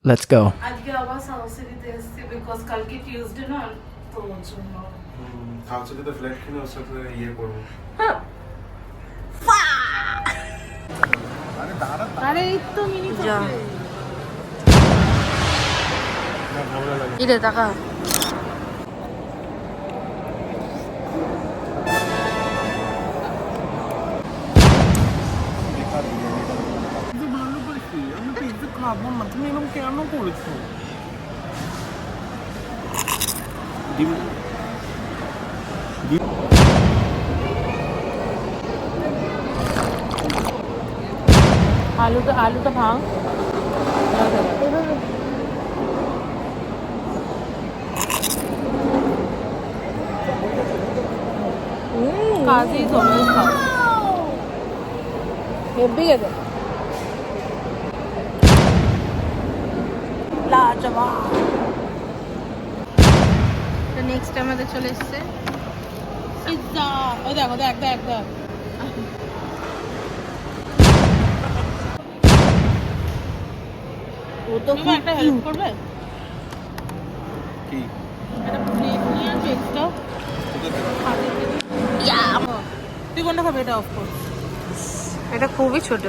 Let's go. আজকে আবার south সিটিতে এসেছি বিকজ কালকে টিউসডে না, তো ওর জন্য। কালকে তো ফ্ল্যাট কিনে ওর সাথে ইয়ে করবো। আরে এই তো মিনি যা। চকলেট। ইরে টাকা যে ভালো করেছি, আমি পিৎজা খাবো না, তুমি এরকম কেন করেছো? আলুটা ভাঙ। কাজই চলে খাও হেভি গেছে নেক্সট আমাদের চলে এসছে পিৎজা। ওই দেখো দেখ দেখ দেখ ও তো তুমি একটা হেল্প করবে? কি? একটা প্লেট নিয়ে আসবে এক্সট্রা। তুই কোনটা খাবে? এটা অফ কর। এটা খুবই ছোট।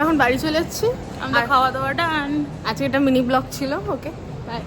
এখন বাড়ি চলে যাচ্ছি আমরা আর খাওয়া দাওয়া ডান। আজকে একটা মিনি ব্লগ ছিল। Okay bye.